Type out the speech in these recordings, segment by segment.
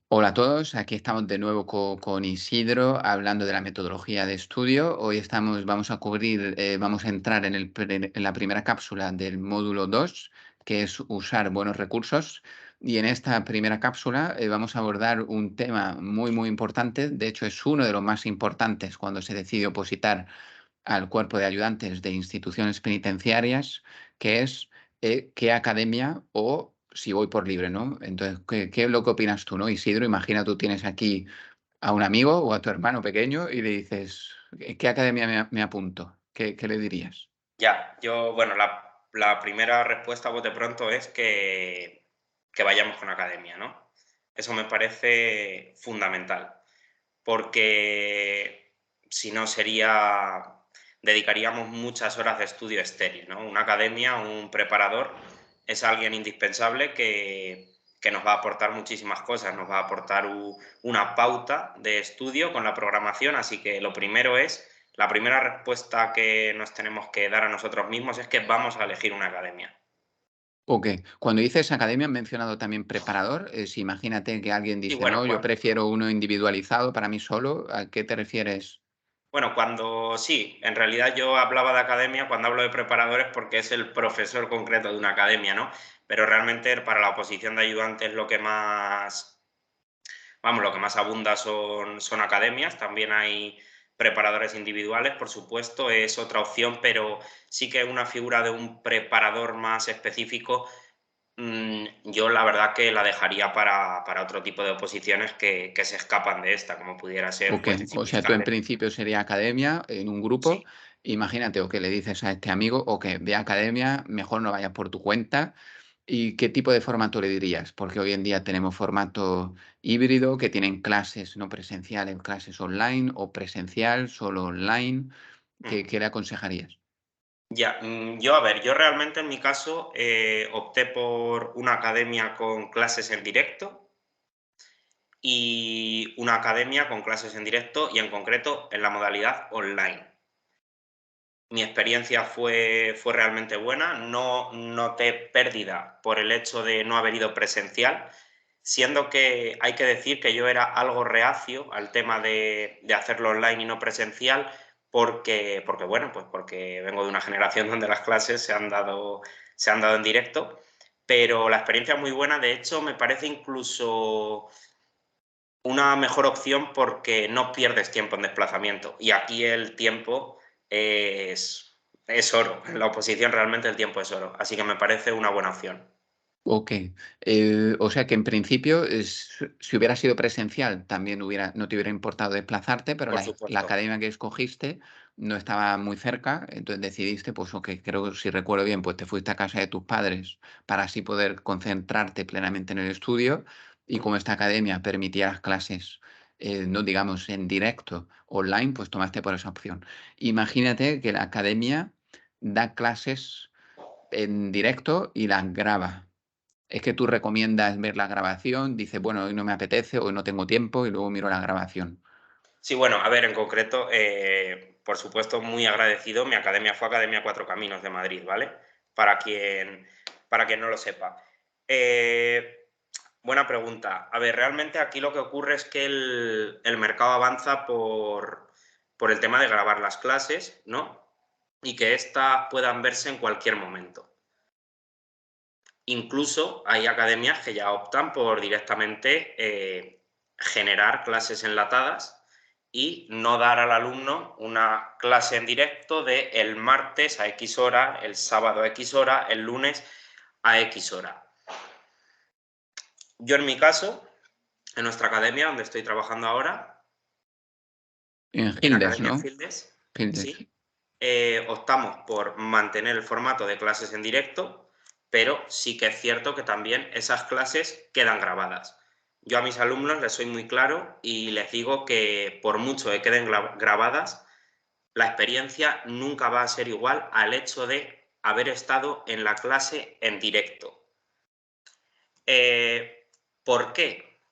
Hola a todos, aquí estamos de nuevo con Isidro hablando de la metodología de estudio. Hoy vamos a cubrir, vamos a entrar en la primera cápsula del módulo 2, que es usar buenos recursos. Y en esta primera cápsula vamos a abordar un tema muy importante. De hecho, es uno de los más importantes cuando se decide opositar al cuerpo de ayudantes de instituciones penitenciarias, que es qué academia o si voy por libre, ¿no? Entonces, ¿qué es lo que opinas tú, no, Isidro? Imagina tú tienes aquí a un amigo o a tu hermano pequeño y le dices, ¿qué academia me apunto? ¿Qué le dirías? Ya, bueno, la primera respuesta a bote pronto es que vayamos con academia, ¿no? Eso me parece fundamental, porque si no dedicaríamos muchas horas de estudio estéril, ¿no? Una academia, un preparador, es alguien indispensable que nos va a aportar muchísimas cosas, nos va a aportar una pauta de estudio con la programación, así que la primera respuesta que nos tenemos que dar a nosotros mismos es que vamos a elegir una academia. Ok, cuando dices academia, han mencionado también preparador. Si imagínate que alguien Y dice, bueno, no, yo prefiero uno individualizado para mí solo, ¿a qué te refieres? sí, en realidad yo hablaba de academia cuando hablo de preparadores porque es el profesor concreto de una academia, ¿no? Pero realmente para la oposición de ayudantes lo que más abunda son academias, también hay preparadores individuales, por supuesto, es otra opción, pero sí que una figura de un preparador más específico, yo la verdad que la dejaría para otro tipo de oposiciones que se escapan de esta, como pudiera ser Ok, jueces y o sea, tú en fiscales. principio sería academia en un grupo. Sí, Imagínate, o que le dices a este amigo, o que ve academia, mejor no vayas por tu cuenta. ¿Y qué tipo de formato le dirías? Porque hoy en día tenemos formato híbrido, que tienen clases no presenciales, clases online, o presencial, solo online. mm. ¿Qué le aconsejarías? Ya, yo a ver, yo realmente en mi caso opté por una academia con clases en directo y una academia con clases en directo y en concreto en la modalidad online. Mi experiencia fue realmente buena, no noté pérdida por el hecho de no haber ido presencial, siendo que hay que decir que yo era algo reacio al tema de hacerlo online y no presencial, porque bueno, pues porque vengo de una generación donde las clases se han dado en directo, pero la experiencia es muy buena, de hecho me parece incluso una mejor opción porque no pierdes tiempo en desplazamiento. Y aquí el tiempo es oro. En la oposición realmente el tiempo es oro. Así que me parece una buena opción. Ok, o sea que en principio, si hubiera sido presencial, también no te hubiera importado desplazarte, pero Por la supuesto. academia que escogiste no estaba muy cerca, entonces decidiste, pues ok, creo que si recuerdo bien, pues te fuiste a casa de tus padres para así poder concentrarte plenamente en el estudio y como esta academia permitía las clases, no digamos en directo, online, pues tomaste por esa opción. Imagínate que la academia da clases en directo y las graba. Es que tú recomiendas ver la grabación, dices: "Bueno, hoy no me apetece, hoy no tengo tiempo", y luego miro la grabación. Sí, bueno, a ver, en concreto, por supuesto, muy agradecido. Mi academia fue Academia Cuatro Caminos de Madrid, ¿vale? Para quien, para quien no lo sepa. Eh, Buena pregunta. A ver, realmente aquí lo que ocurre es que el mercado avanza por el tema de grabar las clases, ¿no? Y que éstas puedan verse en cualquier momento. Incluso hay academias que ya optan por directamente generar clases enlatadas y no dar al alumno una clase en directo de el martes a X hora, el sábado a X hora, el lunes a X hora. Yo en mi caso, en nuestra academia donde estoy trabajando ahora, En en Gildes, Academia ¿no? Fieldes, Gildes. sí, optamos por mantener el formato de clases en directo, pero sí que es cierto que también esas clases quedan grabadas. Yo a mis alumnos les soy muy claro y les digo que por mucho que queden grabadas, la experiencia nunca va a ser igual al hecho de haber estado en la clase en directo. ¿Por qué?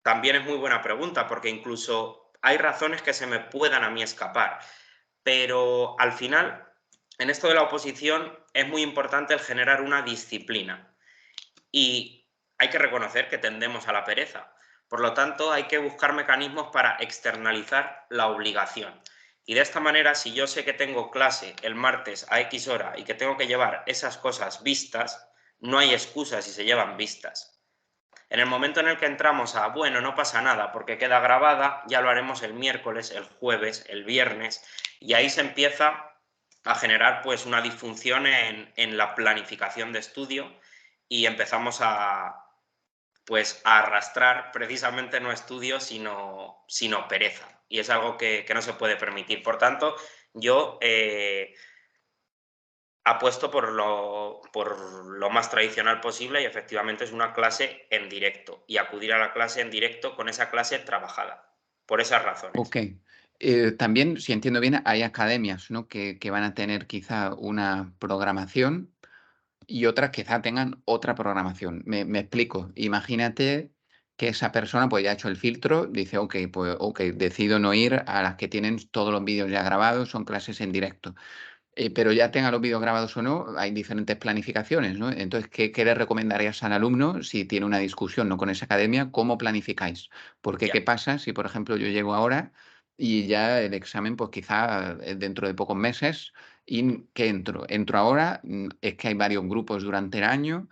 También es muy buena pregunta, porque incluso hay razones que se me puedan a mí escapar. Pero al final, en esto de la oposición es muy importante el generar una disciplina. Y hay que reconocer que tendemos a la pereza, Por lo tanto, hay que buscar mecanismos para externalizar la obligación. Y de esta manera, si yo sé que tengo clase el martes a X hora y que tengo que llevar esas cosas vistas, no hay excusa si se llevan vistas. En el momento en el que entramos a, bueno, no pasa nada porque queda grabada, ya lo haremos el miércoles, el jueves, el viernes, y ahí se empieza a generar pues una disfunción en la planificación de estudio y empezamos pues, a arrastrar precisamente no estudio, sino pereza. Y es algo que no se puede permitir. Por tanto, yo apuesto por lo más tradicional posible y efectivamente es una clase en directo y acudir a la clase en directo con esa clase trabajada, por esas Ok. razones. También, si entiendo bien, hay academias, ¿no? Que van a tener quizá una programación y otras quizá tengan otra programación. Me explico. Imagínate que esa persona pues ya ha hecho el filtro, dice, ok, pues ok, decido no ir a las que tienen todos los vídeos ya grabados, son clases en directo. Pero ya tenga los vídeos grabados o no, hay diferentes planificaciones, ¿no? Entonces, ¿qué le recomendarías al alumno si tiene una discusión, ¿no?, con esa academia? ¿Cómo planificáis? Porque, Ya. ¿qué pasa si, por ejemplo, yo llego ahora y ya el examen, pues quizá dentro de pocos meses, y ¿qué entro? Entro ahora, es que hay varios grupos durante el año.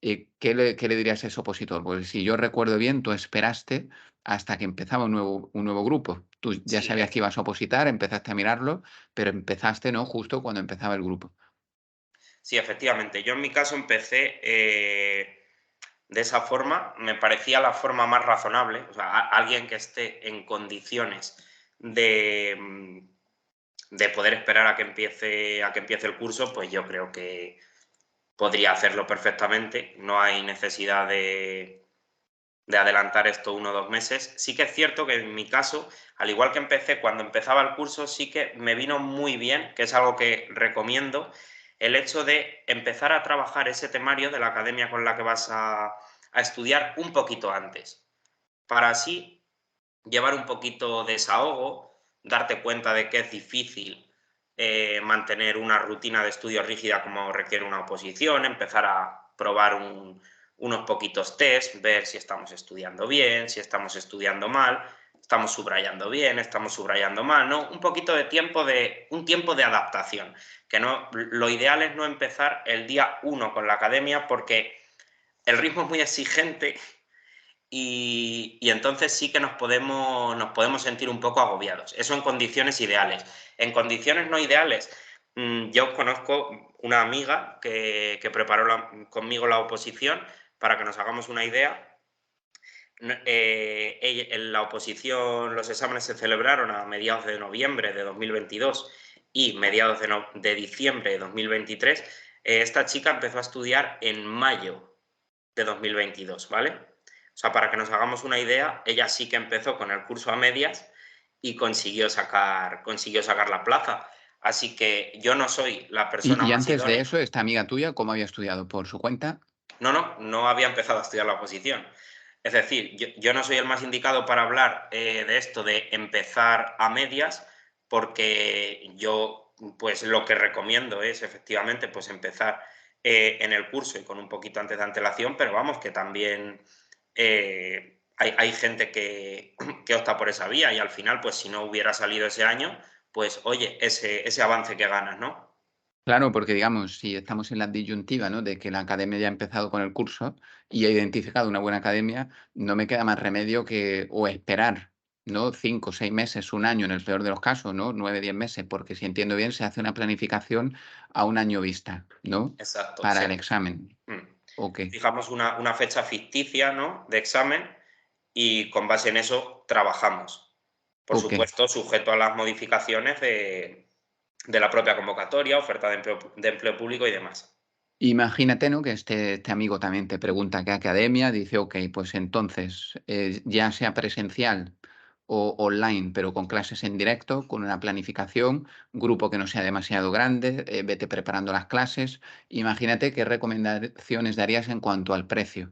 ¿Qué le dirías a ese opositor? Pues si yo recuerdo bien, tú esperaste hasta que empezaba un nuevo grupo. Tú ya Sí, sabías que ibas a opositar, empezaste a mirarlo, pero empezaste, ¿no?, justo cuando empezaba el grupo. sí, efectivamente. Yo en mi caso empecé de esa forma, me parecía la forma más razonable. O sea, alguien que esté en condiciones de, de poder esperar a que empiece el curso, pues yo creo que podría hacerlo perfectamente. No hay necesidad de adelantar esto 1 o 2 meses. Sí que es cierto que en mi caso, al igual que empecé cuando empezaba el curso, sí que me vino muy bien, que es algo que recomiendo, el hecho de empezar a trabajar ese temario de la academia con la que vas a estudiar un poquito antes, para así llevar un poquito de desahogo, darte cuenta de que es difícil mantener una rutina de estudio rígida como requiere una oposición, empezar a probar unos poquitos test, ver si estamos estudiando bien, si estamos estudiando mal, estamos subrayando bien, estamos subrayando mal, ¿no? Un tiempo de adaptación, que no, lo ideal es no empezar el día 1 con la academia porque el ritmo es muy exigente y entonces sí que nos podemos sentir un poco agobiados. Eso en condiciones ideales. En condiciones no ideales, yo conozco una amiga que preparó conmigo la oposición. Para que nos hagamos una idea, en la oposición, los exámenes se celebraron a mediados de noviembre de 2022 y mediados de diciembre de 2023. Esta chica empezó a estudiar en mayo de 2022, ¿vale? O sea, para que nos hagamos una idea, ella sí que empezó con el curso a medias y consiguió sacar la plaza. Así que yo no soy la persona Y más antes de idónea. eso, esta amiga tuya, ¿cómo había estudiado? ¿Por su cuenta? No, no, no había empezado a estudiar la oposición. Es decir, yo no soy el más indicado para hablar de esto de empezar a medias, porque yo, pues lo que recomiendo es efectivamente pues empezar en el curso y con un poquito antes de antelación, pero vamos, que también hay gente que opta por esa vía y al final, pues si no hubiera salido ese año, pues oye, ese avance que ganas, ¿no? Claro, porque digamos, si estamos en la disyuntiva, ¿no?, de que la academia ya ha empezado con el curso y ha identificado una buena academia, no me queda más remedio que o esperar, ¿no?, 5, 6 meses, un año en el peor de los casos, ¿no?, 9, 10 meses, porque si entiendo bien, se hace una planificación a un año vista, ¿no?, Exacto. para el examen. Mm. Ok, Fijamos una fecha ficticia, ¿no?, de examen y con base en eso trabajamos. Por ok. supuesto, sujeto a las modificaciones de la propia convocatoria, oferta de empleo público y demás. Imagínate, ¿no?, que este amigo también te pregunta qué academia, dice, ok, pues entonces, ya sea presencial o online, pero con clases en directo, con una planificación, grupo que no sea demasiado grande, vete preparando las clases. Imagínate qué recomendaciones darías en cuanto al precio.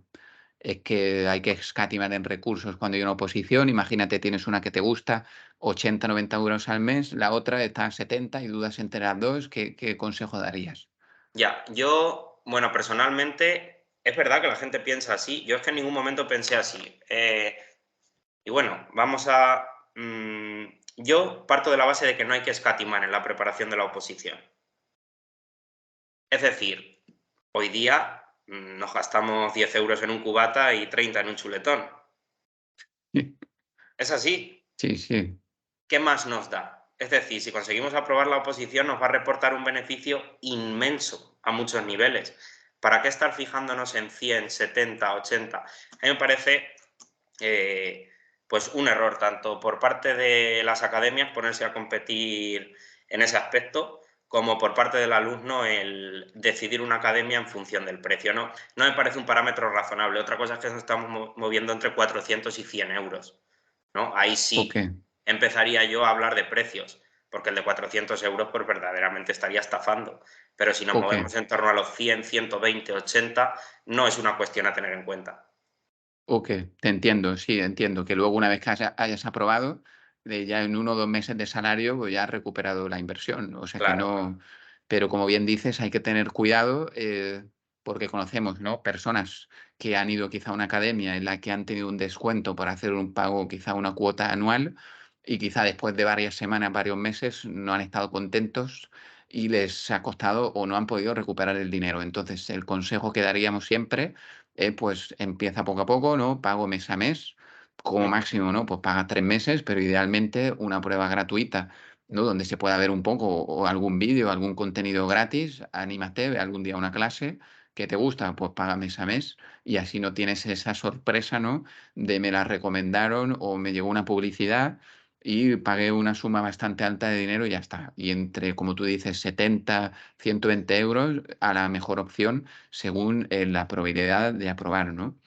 Es que hay que escatimar en recursos cuando hay una oposición. Imagínate, tienes una que te gusta, 80, 90 euros al mes, la otra está a 70 y dudas entre las dos. ¿Qué consejo darías? Ya, yo, bueno, personalmente, es verdad que la gente piensa así. Yo es que en ningún momento pensé así. Y bueno, yo parto de la base de que no hay que escatimar en la preparación de la oposición. Es decir, hoy día nos gastamos 10 euros en un cubata y 30 en un chuletón. Es así. Sí, sí. ¿Qué más nos da? Es decir, si conseguimos aprobar la oposición, nos va a reportar un beneficio inmenso a muchos niveles. ¿Para qué estar fijándonos en 100, 70, 80? A mí me parece pues un error, tanto por parte de las academias ponerse a competir en ese aspecto, como por parte del alumno el decidir una academia en función del precio. No me parece un parámetro razonable. Otra cosa es que nos estamos moviendo entre 400 y 100 euros. ¿No? Ahí Ok, sí empezaría yo a hablar de precios, porque el de 400 euros pues verdaderamente estaría estafando. Pero si nos ok. movemos en torno a los 100, 120, 80, no es una cuestión a tener en cuenta. Ok, te entiendo, sí, entiendo que luego una vez que hayas aprobado, ya en 1 o 2 meses de salario, pues ya has recuperado la inversión. O sea que Claro, no, pero como bien dices, hay que tener cuidado porque conocemos, ¿no? Personas que han ido quizá a una academia en la que han tenido un descuento por hacer un pago, quizá una cuota anual, y quizá después de varias semanas, varios meses, no han estado contentos y les ha costado o no han podido recuperar el dinero. Entonces, el consejo que daríamos siempre pues empieza poco a poco, ¿no? Pago mes a mes, como mm, máximo, ¿no? Pues paga 3 meses, pero idealmente una prueba gratuita, ¿no? Donde se pueda ver un poco o algún vídeo, algún contenido gratis, anímate, ve algún día una clase que te gusta, pues paga mes a mes y así no tienes esa sorpresa, ¿no? De me la recomendaron o me llegó una publicidad y pagué una suma bastante alta de dinero y ya está. Y entre, como tú dices, 70, 120 euros a la mejor opción según, la probabilidad de aprobar, ¿no?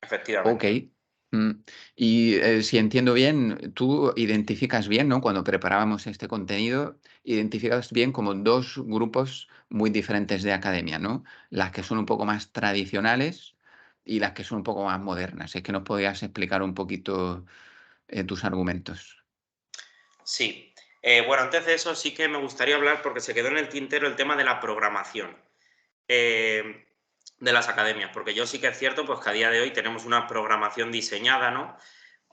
efectivamente. Okey. Mm. Y, si entiendo bien, tú identificas bien, ¿no? Cuando preparábamos este contenido, identificas bien como 2 grupos muy diferentes de academia, ¿no? Las que son un poco más tradicionales y las que son un poco más modernas. Es que nos podrías explicar un poquito, tus argumentos. Sí. Bueno, antes de eso sí que me gustaría hablar, porque se quedó en el tintero el tema de la programación eh, de las academias, porque yo sí que es cierto pues, que a día de hoy tenemos una programación diseñada, ¿no?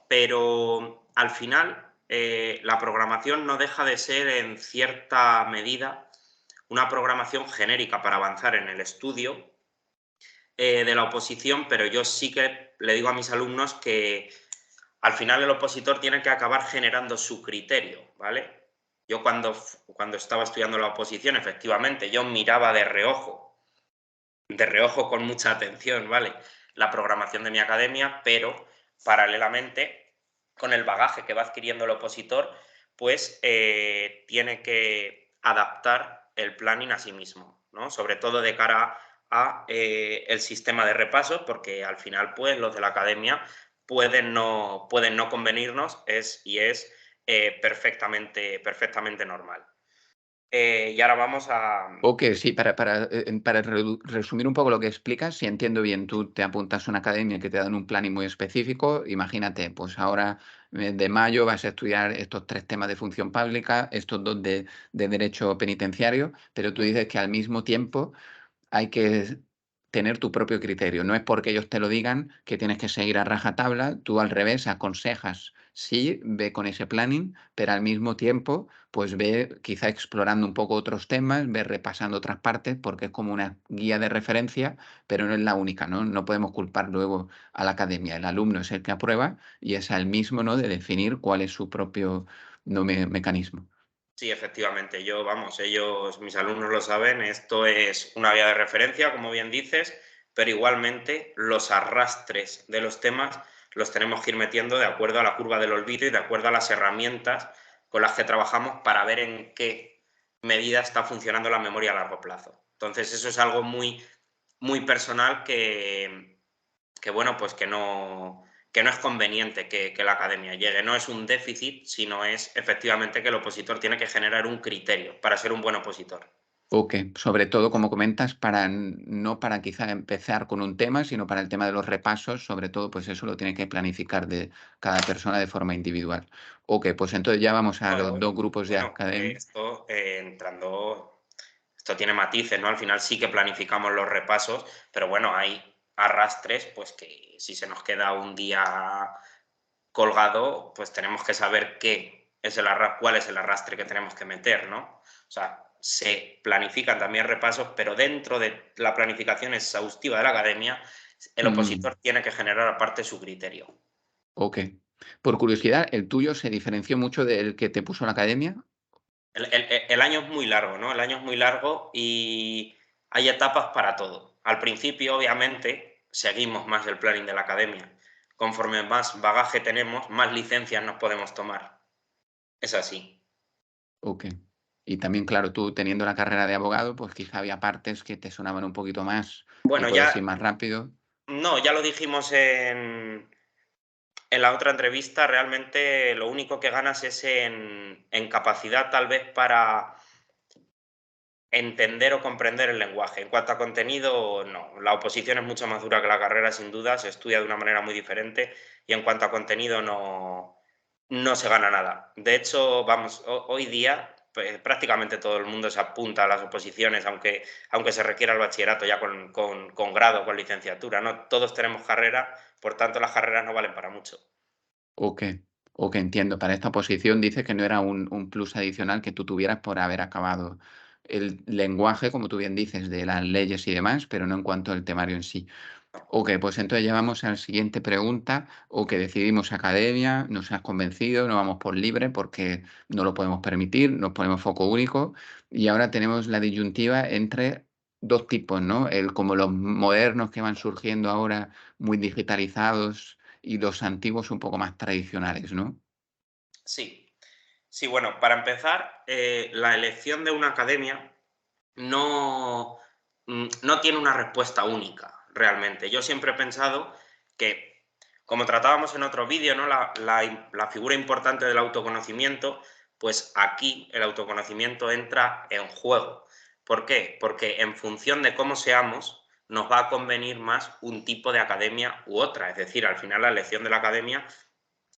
Pero al final la programación no deja de ser en cierta medida una programación genérica para avanzar en el estudio de la oposición, pero yo sí que le digo a mis alumnos que al final el opositor tiene que acabar generando su criterio, ¿vale? Yo cuando estaba estudiando la oposición, efectivamente, yo miraba de reojo con mucha atención, ¿vale? La programación de mi academia, pero paralelamente, con el bagaje que va adquiriendo el opositor, pues tiene que adaptar el planning a sí mismo, ¿no? Sobre todo de cara a el sistema de repasos, porque al final, pues, los de la academia pueden no convenirnos y es perfectamente normal. Y ahora vamos a... Okey, sí, para resumir un poco lo que explicas, si entiendo bien, tú te apuntas a una academia que te dan un planning muy específico. Imagínate, pues ahora, de mayo vas a estudiar estos 3 temas de función pública, estos 2 de derecho penitenciario, pero tú dices que al mismo tiempo hay que tener tu propio criterio. No es porque ellos te lo digan que tienes que seguir a rajatabla, tú al revés aconsejas, sí, ve con ese planning, pero al mismo tiempo, pues ve quizá explorando un poco otros temas, ve repasando otras partes, porque es como una guía de referencia, pero no es la única, ¿no? No podemos culpar luego a la academia. El alumno es el que aprueba y es al mismo, ¿no?, de definir cuál es su propio, no, mecanismo. Sí, efectivamente. Mis alumnos lo saben, esto es una guía de referencia, como bien dices, pero igualmente los arrastres de los temas los tenemos que ir metiendo de acuerdo a la curva del olvido y de acuerdo a las herramientas con las que trabajamos para ver en qué medida está funcionando la memoria a largo plazo. Entonces, eso es algo muy personal que bueno, pues que no es conveniente que la academia llegue. No es un déficit, sino es efectivamente que el opositor tiene que generar un criterio para ser un buen opositor. Okey, sobre todo, como comentas, no para quizá empezar con un tema, sino para el tema de los repasos, sobre todo, pues eso lo tiene que planificar de cada persona de forma individual. Okey, pues entonces ya vamos a los 2 grupos de Bueno, academia. esto tiene matices, ¿no? Al final sí que planificamos los repasos, pero bueno, hay arrastres, pues que si se nos queda un día colgado, pues tenemos que saber cuál es el arrastre que tenemos que meter, ¿no? O sea, se planifican también repasos, pero dentro de la planificación exhaustiva de la academia, el Mm, opositor tiene que generar aparte su criterio. ok. Por curiosidad, ¿el tuyo se diferenció mucho del que te puso la academia? El año es muy largo, ¿no? El año es muy largo y hay etapas para todo. Al principio, obviamente, seguimos más el planning de la academia. Conforme más bagaje tenemos, más licencias nos podemos tomar. Es así. Ok. Y también, claro, tú teniendo la carrera de abogado, pues quizá había partes que te sonaban un poquito más y Bueno, puedes ir ya más rápido. no, ya lo dijimos en la otra entrevista, realmente lo único que ganas es en capacidad tal vez para entender o comprender el lenguaje. En cuanto a contenido, no. La oposición es mucho más dura que la carrera, sin duda, se estudia de una manera muy diferente y en cuanto a contenido no se gana nada. De hecho, vamos, hoy día pues, prácticamente todo el mundo se apunta a las oposiciones, aunque se requiera el bachillerato ya con grado, con licenciatura, ¿no? Todos tenemos carrera, por tanto las carreras no valen para mucho. Ok. Ok, entiendo. Para esta posición dices que no era un plus adicional que tú tuvieras por haber acabado el lenguaje, como tú bien dices, de las leyes y demás, pero no en cuanto al temario en sí. Ok, pues entonces llevamos a la siguiente pregunta, o que decidimos academia, nos has convencido, nos vamos por libre porque no lo podemos permitir, nos ponemos foco único y ahora tenemos la disyuntiva entre dos tipos, ¿no? El, como los modernos que van surgiendo ahora muy digitalizados y los antiguos un poco más tradicionales, ¿no? Sí, sí, bueno, para empezar, la elección de una academia no, no tiene una respuesta única, realmente. Yo siempre he pensado que, como tratábamos en otro vídeo, ¿no? La figura importante del autoconocimiento, pues aquí el autoconocimiento entra en juego. ¿Por qué? Porque en función de cómo seamos, nos va a convenir más un tipo de academia u otra. Es decir, al final la elección de la academia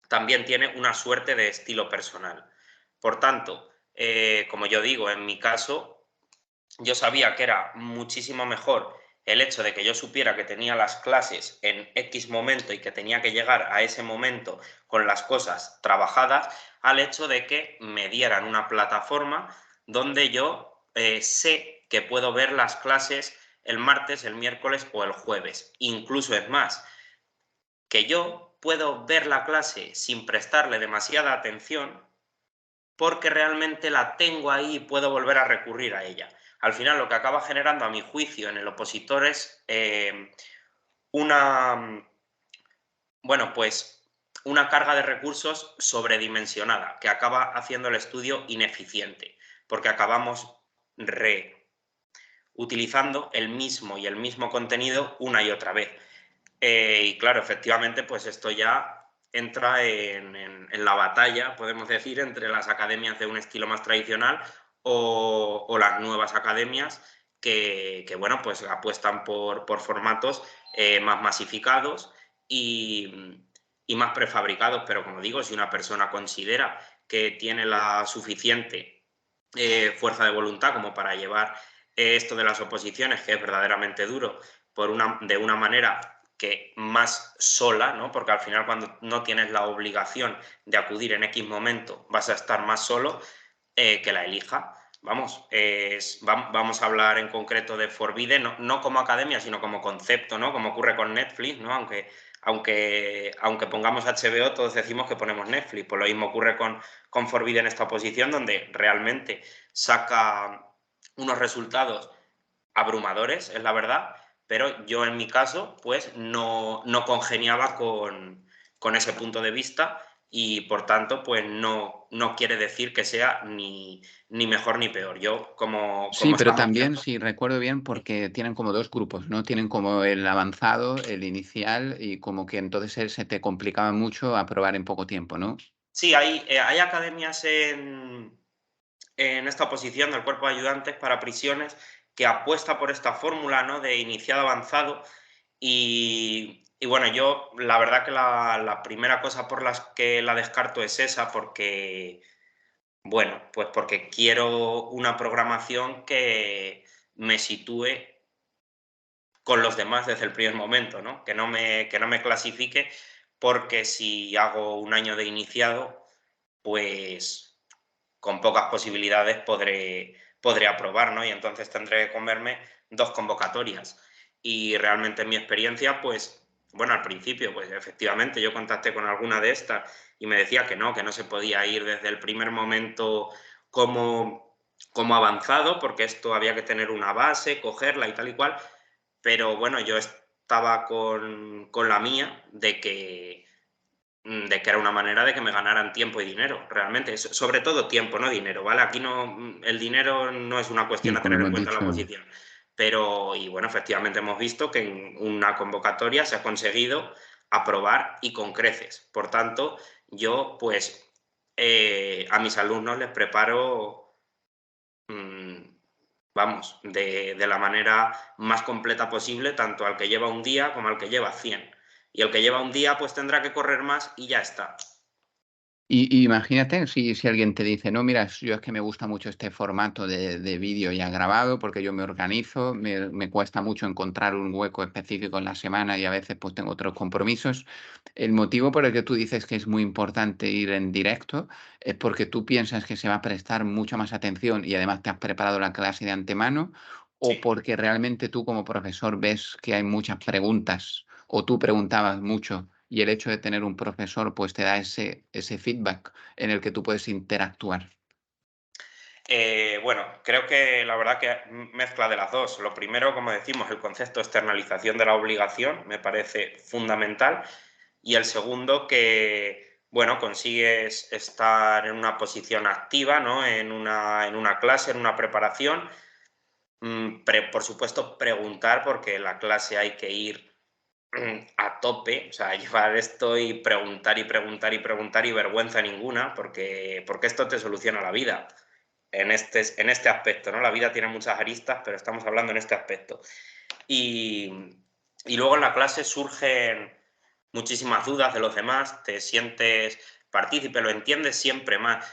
también tiene una suerte de estilo personal. Por tanto, como yo digo, en mi caso, yo sabía que era muchísimo mejor el hecho de que yo supiera que tenía las clases en X momento y que tenía que llegar a ese momento con las cosas trabajadas, al hecho de que me dieran una plataforma donde yo sé que puedo ver las clases el martes, el miércoles o el jueves. Incluso es más, que yo puedo ver la clase sin prestarle demasiada atención porque realmente la tengo ahí y puedo volver a recurrir a ella. Al final, lo que acaba generando, a mi juicio, en el opositor es una, bueno, pues una carga de recursos sobredimensionada, que acaba haciendo el estudio ineficiente, porque acabamos reutilizando el mismo y el mismo contenido una y otra vez. Y claro, efectivamente, pues esto ya entra en la batalla, podemos decir, entre las academias de un estilo más tradicional o las nuevas academias que, bueno, pues apuestan por formatos más masificados y más prefabricados. Pero como digo, si una persona considera que tiene la suficiente fuerza de voluntad como para llevar esto de las oposiciones, que es verdaderamente duro, de una manera que más sola, ¿no? Porque al final cuando no tienes la obligación de acudir en X momento vas a estar más solo, que la elija. Vamos, vamos a hablar en concreto de Forbidden, no como academia, sino como concepto, ¿no? Como ocurre con Netflix, ¿no? Aunque pongamos HBO, todos decimos que ponemos Netflix. Pues lo mismo ocurre con Forbidden esta oposición, donde realmente saca unos resultados abrumadores, es la verdad, pero yo en mi caso, pues no congeniaba con ese punto de vista y por tanto, pues no quiere decir que sea ni mejor ni peor. Yo, Sí, como pero estamos también, viendo, si recuerdo bien, sí, porque tienen como 2 grupos, ¿no? Tienen como el avanzado, el inicial, y como que entonces se te complicaba mucho aprobar en poco tiempo, ¿no? sí, hay academias en esta posición del cuerpo de ayudantes para prisiones que apuesta por esta fórmula, ¿no? De iniciado avanzado. Y bueno, yo la verdad que la primera cosa por las que la descarto es esa, porque, bueno, pues porque quiero una programación que me sitúe con los demás desde el primer momento, ¿no? Que no me clasifique, porque si hago un año de iniciado, pues con pocas posibilidades podré aprobar, ¿no? Y entonces tendré que comerme 2 convocatorias. Y realmente en mi experiencia, pues, bueno, al principio, pues efectivamente yo contacté con alguna de estas y me decía que no se podía ir desde el primer momento como avanzado, porque esto había que tener una base, cogerla y tal y cual. Pero bueno, yo estaba con la mía de que era una manera de que me ganaran tiempo y dinero, realmente. Sobre todo tiempo, no dinero, ¿vale? Aquí no, el dinero no es una cuestión Y a como tener en hemos cuenta en la dicho, oposición. Pero, y bueno, efectivamente hemos visto que en una convocatoria se ha conseguido aprobar y con creces. Por tanto, yo pues a mis alumnos les preparo, mm, vamos, de la manera más completa posible, tanto al que lleva un día como al que lleva 100. Y el que lleva un día, pues tendrá que correr más y ya está. y imagínate si alguien te dice: "No, mira, yo es que me gusta mucho este formato de vídeo ya grabado, porque yo me organizo, me cuesta mucho encontrar un hueco específico en la semana y a veces, pues, tengo otros compromisos". El motivo por el que tú dices que es muy importante ir en directo es porque tú piensas que se va a prestar mucha más atención y además te has preparado la clase de antemano, ¿o Sí. porque realmente tú como profesor ves que hay muchas preguntas o tú preguntabas mucho y el hecho de tener un profesor, pues te da ese feedback en el que tú puedes interactuar? Bueno, creo que la verdad que mezcla de las dos. Lo primero, como decimos, el concepto de externalización de la obligación me parece fundamental. Y el segundo, que, bueno, consigues estar en una posición activa, ¿no? En una clase, en una preparación. Por supuesto, preguntar, porque en la clase hay que ir a tope, o sea, llevar esto y preguntar y preguntar y preguntar y vergüenza ninguna, porque esto te soluciona la vida en este aspecto, ¿no? La vida tiene muchas aristas, pero estamos hablando en este aspecto. Y, y luego en la clase surgen muchísimas dudas de los demás, te sientes partícipe, lo entiendes siempre más.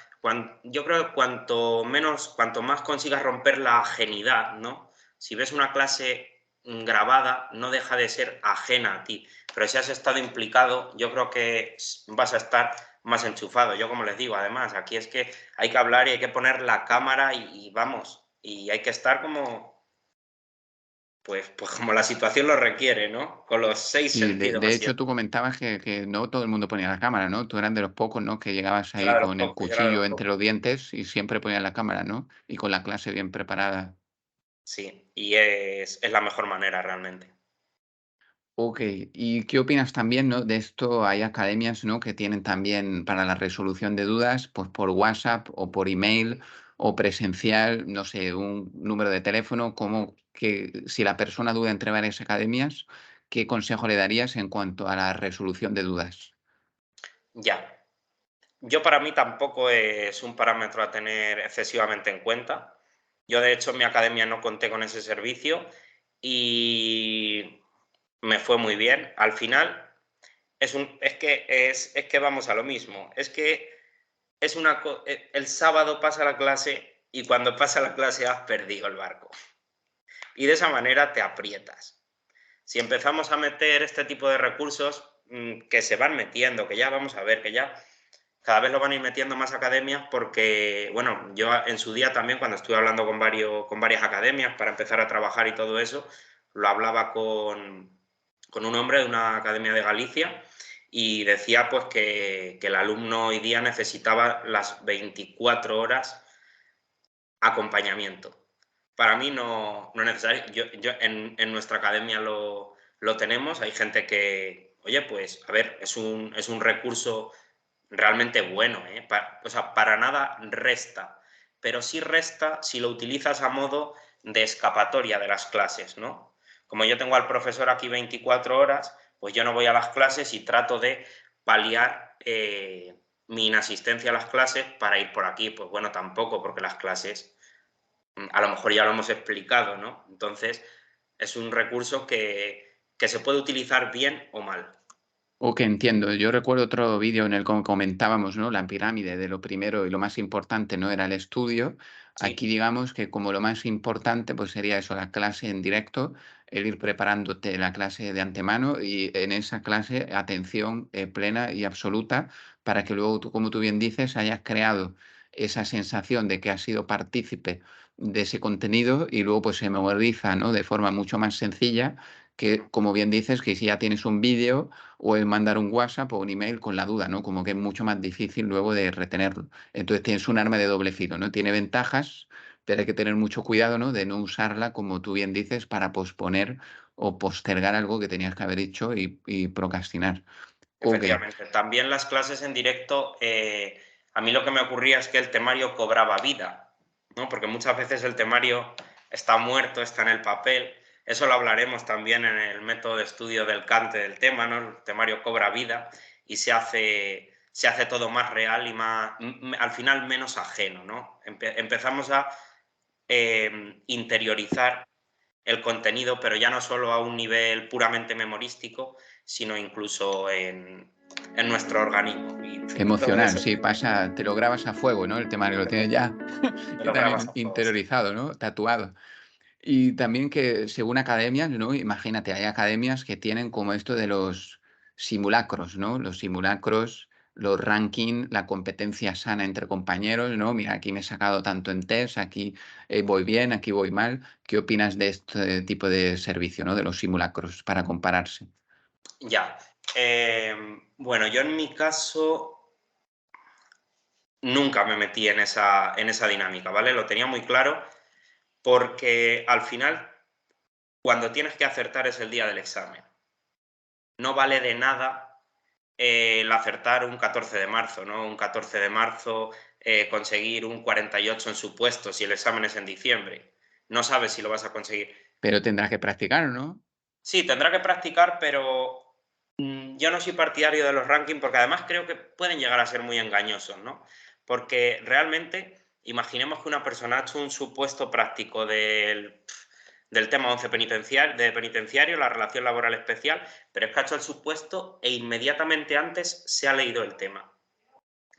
Yo creo que cuanto más consigas romper la ajenidad, ¿no? Si ves una clase grabada, no deja de ser ajena a ti. Pero si has estado implicado, yo creo que vas a estar más enchufado. Yo, como les digo, además, aquí es que hay que hablar y hay que poner la cámara y vamos, y hay que estar pues como la situación lo requiere, ¿no? Con los 6 Sí, de sentidos de así. hecho, tú comentabas que no todo el mundo ponía la cámara, ¿no? Tú eras de los pocos, ¿no? Que llegabas Yo era ahí de los con el pocos, yo era de los cuchillo entre pocos. los dientes y siempre ponías la cámara, ¿no? Y con la clase bien preparada. Sí, y es la mejor manera realmente. Okey, ¿y qué opinas también, no? De esto hay academias, ¿no? Que tienen también para la resolución de dudas, pues por WhatsApp o por email o presencial, no sé, un número de teléfono, como que si la persona duda entre varias academias, ¿qué consejo le darías en cuanto a la resolución de dudas? Ya. Yo para mí tampoco es un parámetro a tener excesivamente en cuenta. Yo, de hecho, en mi academia no conté con ese servicio y me fue muy bien. Al final es que vamos a lo mismo. Es que el sábado pasa la clase y cuando pasa la clase has perdido el barco. Y de esa manera te aprietas. Si empezamos a meter este tipo de recursos, que se van metiendo, que ya vamos a ver, que ya cada vez lo van a ir metiendo más academias porque, bueno, yo en su día también, cuando estuve hablando con varias academias para empezar a trabajar y todo eso, lo hablaba con un hombre de una academia de Galicia y decía pues que el alumno hoy día necesitaba las 24 horas acompañamiento. Para mí no es necesario. Yo en nuestra academia lo tenemos. Hay gente que, oye, pues, a ver, es un recurso realmente bueno, ¿eh? O sea, para nada resta, pero sí resta si lo utilizas a modo de escapatoria de las clases, ¿no? Como yo tengo al profesor aquí 24 horas, pues yo no voy a las clases y trato de paliar mi inasistencia a las clases para ir por aquí. Pues bueno, tampoco, porque las clases a lo mejor ya lo hemos explicado, ¿no? Entonces, es un recurso que se puede utilizar bien o mal. O que entiendo, yo recuerdo otro vídeo en el que comentábamos, ¿no? La pirámide de lo primero y lo más importante no era el estudio, Aquí sí, digamos que como lo más importante, pues sería eso, la clase en directo, el ir preparándote la clase de antemano y en esa clase atención plena y absoluta para que luego tú, como tú bien dices, hayas creado esa sensación de que has sido partícipe de ese contenido y luego pues se memoriza, ¿no? De forma mucho más sencilla que, como bien dices, que si ya tienes un vídeo o el mandar un WhatsApp o un email con la duda, ¿no? Como que es mucho más difícil luego de retenerlo. Entonces tienes un arma de doble filo, ¿no? Tiene ventajas, pero hay que tener mucho cuidado, ¿no? De no usarla, como tú bien dices, para posponer o postergar algo que tenías que haber hecho y procrastinar. Ok, efectivamente. También las clases en directo, a mí lo que me ocurría es que el temario cobraba vida, ¿no? Porque muchas veces el temario está muerto, está en el papel. Eso lo hablaremos también en el método de estudio del Kante del tema, ¿no? El temario cobra vida y se hace todo más real y más, al final menos ajeno, ¿no? Empezamos a interiorizar el contenido, pero ya no solo a un nivel puramente memorístico, sino incluso en nuestro organismo. Y todo emocional, eso sí, pasa, te lo grabas a fuego, ¿no? El temario lo tienes ya, te ya lo tan grabas a fuego. Sí. interiorizado, ¿no? Tatuado. Y también que según academias, ¿no? Imagínate, hay academias que tienen como esto de los simulacros, ¿no? Los simulacros, los rankings, la competencia sana entre compañeros, ¿no? Mira, aquí me he sacado tanto en test, aquí voy bien, aquí voy mal. ¿Qué opinas de este tipo de servicio, ¿no? De los simulacros para compararse. Ya. Bueno, yo en mi caso nunca me metí en esa dinámica, ¿vale? Lo tenía muy claro porque al final, cuando tienes que acertar es el día del examen. No vale de nada el acertar un 14 de marzo, ¿no? Un 14 de marzo, conseguir un 48 en supuesto si el examen es en diciembre. No sabes si lo vas a conseguir. Pero tendrás que practicar, ¿no? Sí, tendrá que practicar, pero yo no soy partidario de los rankings porque además creo que pueden llegar a ser muy engañosos, ¿no? Porque realmente, imaginemos que una persona ha hecho un supuesto práctico del tema 11 de penitenciario, la relación laboral especial, pero es que ha hecho el supuesto e inmediatamente antes se ha leído el tema.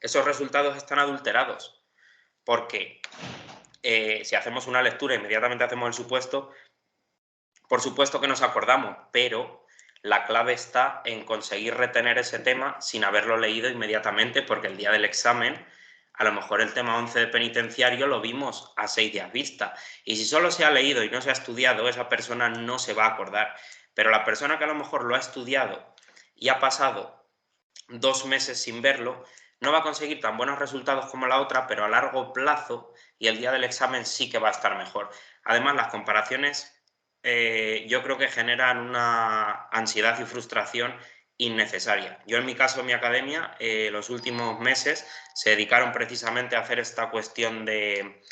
Esos resultados están adulterados, porque si hacemos una lectura e inmediatamente hacemos el supuesto, por supuesto que nos acordamos, pero la clave está en conseguir retener ese tema sin haberlo leído inmediatamente, porque el día del examen, a lo mejor el tema 11 de penitenciario lo vimos a 6 días vista. Y si solo se ha leído y no se ha estudiado, esa persona no se va a acordar. Pero la persona que a lo mejor lo ha estudiado y ha pasado 2 meses sin verlo, no va a conseguir tan buenos resultados como la otra, pero a largo plazo y el día del examen sí que va a estar mejor. Además, las comparaciones yo creo que generan una ansiedad y frustración innecesaria. Yo en mi caso, en mi academia, los últimos meses se dedicaron precisamente a hacer esta cuestión de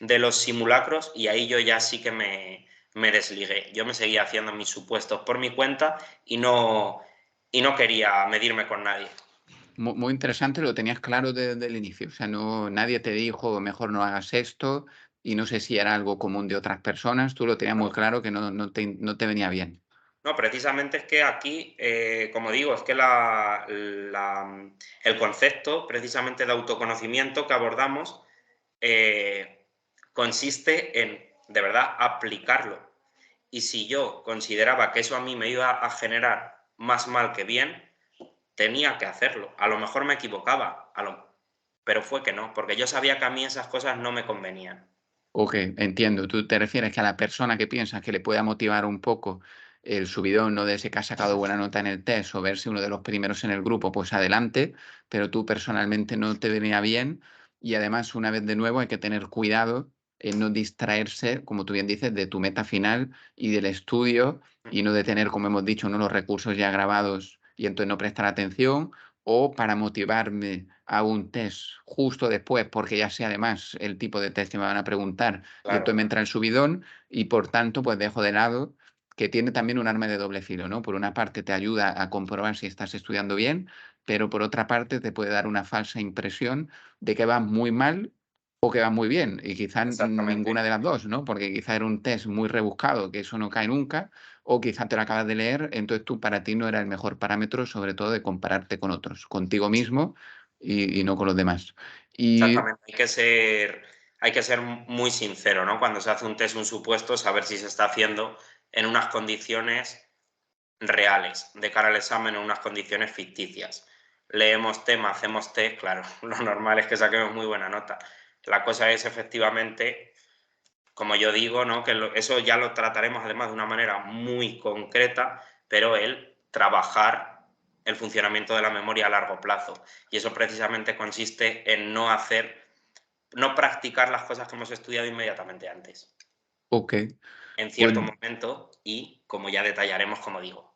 los simulacros y ahí yo ya sí que me desligué. Yo me seguía haciendo mis supuestos por mi cuenta y no quería medirme con nadie. Muy interesante, lo tenías claro desde el inicio. O sea, no, nadie te dijo, mejor no hagas esto, y no sé si era algo común de otras personas. Tú lo tenías muy ¿No? claro que no te venía bien. No, precisamente es que aquí, como digo, es que el concepto precisamente de autoconocimiento que abordamos eh, consiste en, de verdad, aplicarlo. Y si yo consideraba que eso a mí me iba a generar más mal que bien, tenía que hacerlo. A lo mejor me equivocaba, pero fue que no, porque yo sabía que a mí esas cosas no me convenían. Ok, entiendo. Tú te refieres que a la persona que piensas que le pueda motivar un poco el subidón, ¿no? De ese que ha sacado buena nota en el test o verse uno de los primeros en el grupo, pues adelante, pero tú personalmente no te venía bien y además, una vez de nuevo, hay que tener cuidado en no distraerse, como tú bien dices, de tu meta final y del estudio y no de tener, como hemos dicho, ¿no? Los recursos ya grabados y entonces no prestar atención o para motivarme a un test justo después, porque ya sé además el tipo de test que me van a preguntar y entonces Claro, me entra el subidón y por tanto pues dejo de lado que tiene también un arma de doble filo, ¿no? Por una parte te ayuda a comprobar si estás estudiando bien, pero por otra parte te puede dar una falsa impresión de que vas muy mal o que vas muy bien y quizás exactamente. ninguna de las dos, ¿no? Porque quizá era un test muy rebuscado, que eso no cae nunca, o quizá te lo acabas de leer, entonces tú para ti no era el mejor parámetro, sobre todo de compararte con otros, contigo Sí. mismo y no con los demás. Y Exactamente, hay que ser muy sincero, ¿no? Cuando se hace un test, un supuesto, saber si se está haciendo en unas condiciones reales, de cara al examen, en unas condiciones ficticias. Leemos tema, hacemos test, claro, lo normal es que saquemos muy buena nota. La cosa es efectivamente, como yo digo, ¿no? Que eso ya lo trataremos además de una manera muy concreta, pero el trabajar el funcionamiento de la memoria a largo plazo. Y eso precisamente consiste en no practicar las cosas que hemos estudiado inmediatamente antes, Ok. en Pues cierto momento y como ya detallaremos, como digo.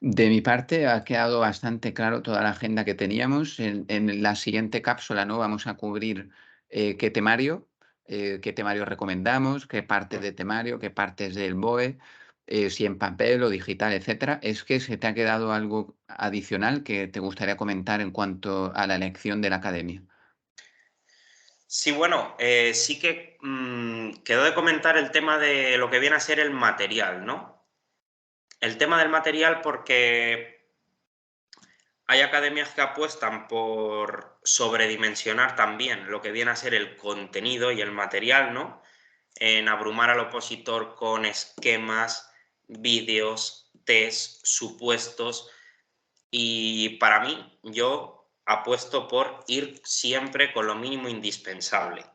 de mi parte ha quedado bastante claro toda la agenda que teníamos. En la siguiente cápsula, ¿no? Vamos a cubrir qué temario recomendamos, qué partes de temario, qué partes del BOE, si en papel o digital, etcétera. ¿Es que se te ha quedado algo adicional que te gustaría comentar en cuanto a la elección de la academia? Sí, bueno, sí que quedó de comentar el tema de lo que viene a ser el material, ¿no? El tema del material porque hay academias que apuestan por sobredimensionar también lo que viene a ser el contenido y el material, ¿no? En abrumar al opositor con esquemas, vídeos, test, supuestos. Y para mí, yo apuesto por ir siempre con lo mínimo indispensable.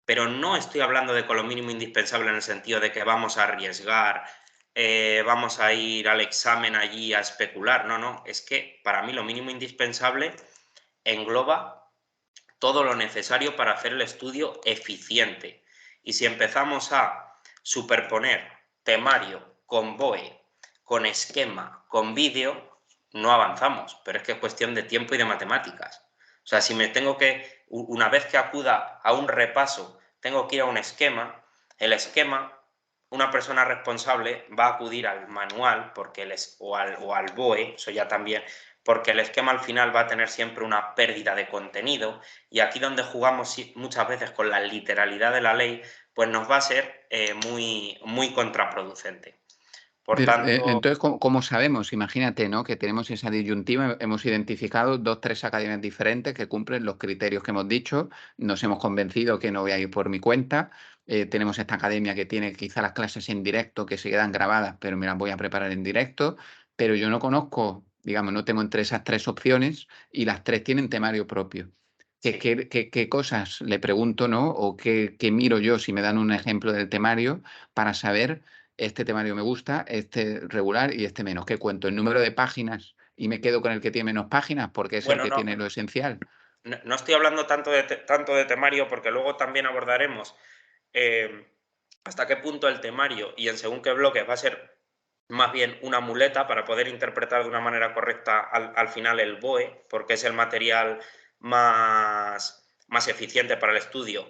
Pero no estoy hablando de con lo mínimo indispensable en el sentido de que vamos a arriesgar, vamos a ir al examen allí a especular. No, no, es que para mí lo mínimo indispensable engloba todo lo necesario para hacer el estudio eficiente. Y si empezamos a superponer temario con BOE, con esquema, con vídeo, no avanzamos, pero es que es cuestión de tiempo y de matemáticas. O sea, si me tengo que, una vez que acuda a un repaso, tengo que ir a un esquema, el esquema, una persona responsable va a acudir al manual porque o al BOE, eso ya también, porque el esquema al final va a tener siempre una pérdida de contenido y aquí donde jugamos muchas veces con la literalidad de la ley, pues nos va a ser muy contraproducente. Por Pero, tanto, entonces, ¿cómo sabemos? Imagínate, ¿no? Que tenemos esa disyuntiva, hemos identificado 2, 3 academias diferentes que cumplen los criterios que hemos dicho, nos hemos convencido que no voy a ir por mi cuenta, tenemos esta academia que tiene quizá las clases en directo que se quedan grabadas, pero me las voy a preparar en directo, pero yo no conozco, digamos, no tengo entre esas 3 opciones y las 3 tienen temario propio. ¿Qué sí. qué qué qué cosas le pregunto, no? O qué miro yo si me dan un ejemplo del temario para saber este temario me gusta, este regular y este menos? ¿Qué cuento? ¿El número de páginas y me quedo con el que tiene menos páginas porque es el Bueno, que tiene lo esencial? no estoy hablando tanto de temario porque luego también abordaremos eh, hasta qué punto el temario y en según qué bloques va a ser más bien una muleta para poder interpretar de una manera correcta al final el BOE, porque es el material más eficiente para el estudio,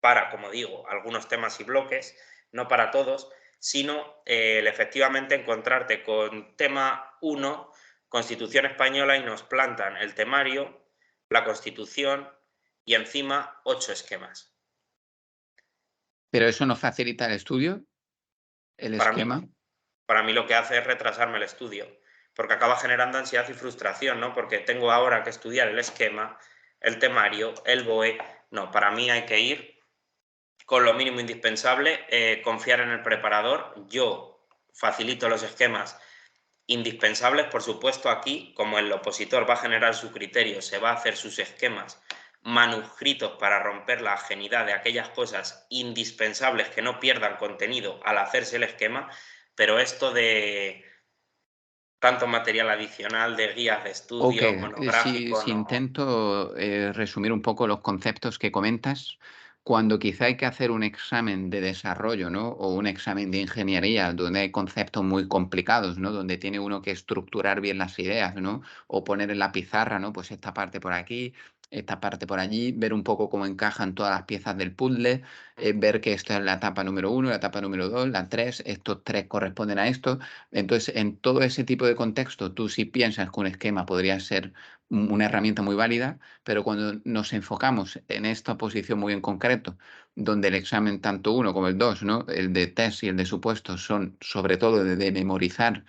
para, como digo, algunos temas y bloques, no para todos, sino el efectivamente encontrarte con tema 1, Constitución española, y nos plantan el temario, la Constitución y encima 8 esquemas. ¿Pero eso no facilita el estudio, el Para mí esquema? Para mí lo que hace es retrasarme el estudio, porque acaba generando ansiedad y frustración, ¿no? Porque tengo ahora que estudiar el esquema, el temario, el BOE. No, para mí hay que ir con lo mínimo indispensable, confiar en el preparador. Yo facilito los esquemas indispensables, por supuesto, aquí, como el opositor va a generar su criterio, se va a hacer sus esquemas manuscritos para romper la ajenidad de aquellas cosas indispensables que no pierdan contenido al hacerse el esquema, pero esto de tanto material adicional de guías de estudio, Okey, si monográfico, no. intento, resumir un poco los conceptos que comentas, cuando quizá hay que hacer un examen de desarrollo, ¿no? O un examen de ingeniería, donde hay conceptos muy complicados, ¿no? Donde tiene uno que estructurar bien las ideas, ¿no? O poner en la pizarra, ¿no? Pues esta parte por aquí, esta parte por allí, ver un poco cómo encajan todas las piezas del puzzle, ver que esta es la etapa número uno, la etapa número 2, la 3, estos 3 corresponden a esto. Entonces, en todo ese tipo de contexto, tú sí piensas que un esquema podría ser una herramienta muy válida, pero cuando nos enfocamos en esta posición muy en concreto, donde el examen tanto uno como el 2, ¿no? El de test y el de supuestos son sobre todo de memorizar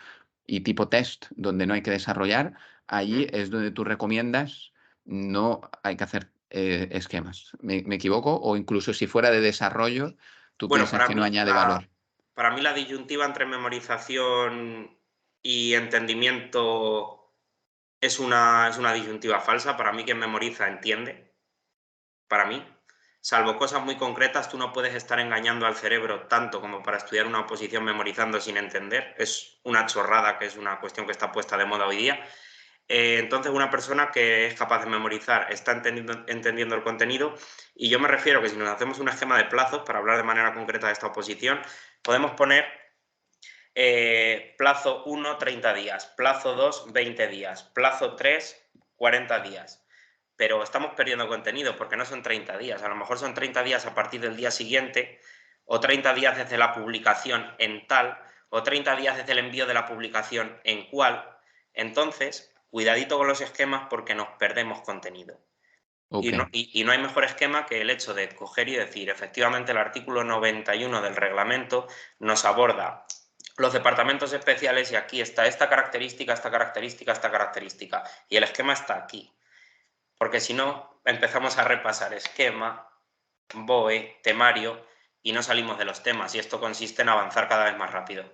y tipo test, donde no hay que desarrollar, allí es donde tú recomiendas, no hay que hacer esquemas. ¿Me equivoco? O incluso si fuera de desarrollo, ¿tú Bueno, piensas para que no mí añade valor? para mí la disyuntiva entre memorización y entendimiento es una disyuntiva falsa. Para mí quien memoriza entiende, para mí. Salvo cosas muy concretas, tú no puedes estar engañando al cerebro tanto como para estudiar una oposición memorizando sin entender. Es una chorrada, que es una cuestión que está puesta de moda hoy día. Entonces, una persona que es capaz de memorizar está entendiendo el contenido, y yo me refiero que si nos hacemos un esquema de plazos, para hablar de manera concreta de esta oposición, podemos poner plazo 1, 30 días, plazo 2, 20 días, plazo 3, 40 días. Pero estamos perdiendo contenido porque no son 30 días, a lo mejor son 30 días a partir del día siguiente, o 30 días desde la publicación en tal, o 30 días desde el envío de la publicación en cual. Entonces, cuidadito con los esquemas porque nos perdemos contenido. Ok. Y no hay mejor esquema que el hecho de coger y decir, efectivamente, el artículo 91 del reglamento nos aborda los departamentos especiales y aquí está esta característica, esta característica, esta característica. Y el esquema está aquí. Porque si no, empezamos a repasar esquema, BOE, temario, y no salimos de los temas. Y esto consiste en avanzar cada vez más rápido.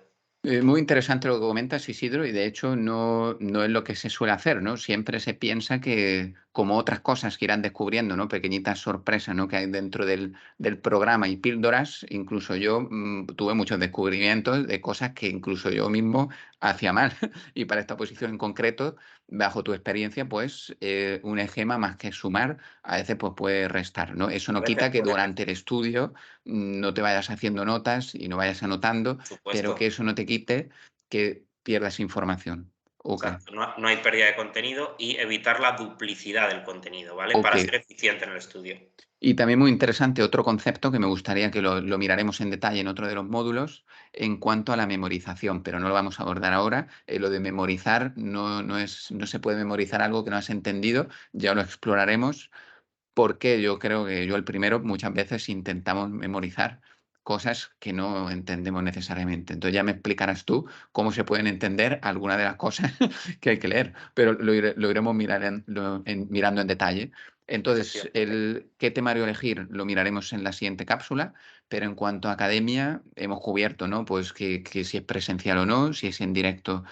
Muy interesante lo que comentas, Isidro, y de hecho no es lo que se suele hacer, ¿no? Siempre se piensa que, como otras cosas que irán descubriendo, ¿no? Pequeñitas sorpresas, ¿no? Que hay dentro del programa y píldoras, incluso yo tuve muchos descubrimientos de cosas que incluso yo mismo hacía mal. Y para esta posición en concreto, bajo tu experiencia, pues un esquema más que sumar, a veces pues puede restar, ¿no? Eso A no veces quita que puede durante el restar, estudio no te vayas haciendo notas y no vayas anotando, por pero que supuesto. eso no te quite que pierdas información. Okey, Exacto. No hay pérdida de contenido y evitar la duplicidad del contenido, ¿vale? Para okey. ser eficiente en el estudio. Y también muy interesante otro concepto que me gustaría que lo miraremos en detalle en otro de los módulos, en cuanto a la memorización, pero no lo vamos a abordar ahora. Lo de memorizar no se puede memorizar algo que no has entendido, ya lo exploraremos. Porque yo creo que yo el primero muchas veces intentamos memorizar cosas que no entendemos necesariamente. Entonces ya me explicarás tú cómo se pueden entender algunas de las cosas que hay que leer, pero lo iremos mirando en detalle. Entonces, Efectivamente. qué temario elegir lo miraremos en la siguiente cápsula, pero en cuanto a academia hemos cubierto, ¿no? Pues que si es presencial o no, si es en directo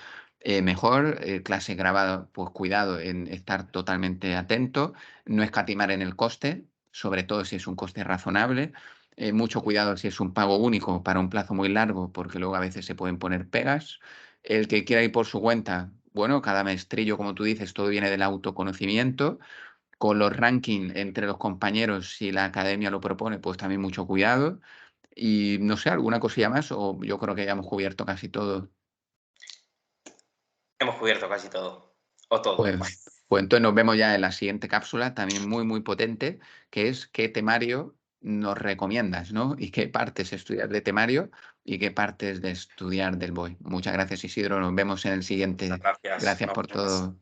mejor, clase grabada, pues cuidado en estar totalmente atento, no escatimar en el coste, sobre todo si es un coste razonable. Mucho cuidado si es un pago único para un plazo muy largo, porque luego a veces se pueden poner pegas. El que quiera ir por su cuenta, bueno, cada maestrillo, como tú dices, todo viene del autoconocimiento. Con los rankings entre los compañeros, si la academia lo propone, pues también mucho cuidado. Y no sé, alguna cosilla más, o yo creo que ya hemos cubierto casi todo. Hemos cubierto casi todo. O todo. Pues, pues entonces nos vemos ya en la siguiente cápsula, también muy, muy potente, que es qué temario nos recomiendas, ¿no? Y qué partes estudiar de temario y qué partes de estudiar del BOE. Muchas gracias, Isidro. Nos vemos en el Muchas siguiente. gracias. Gracias Nos por vemos. todo.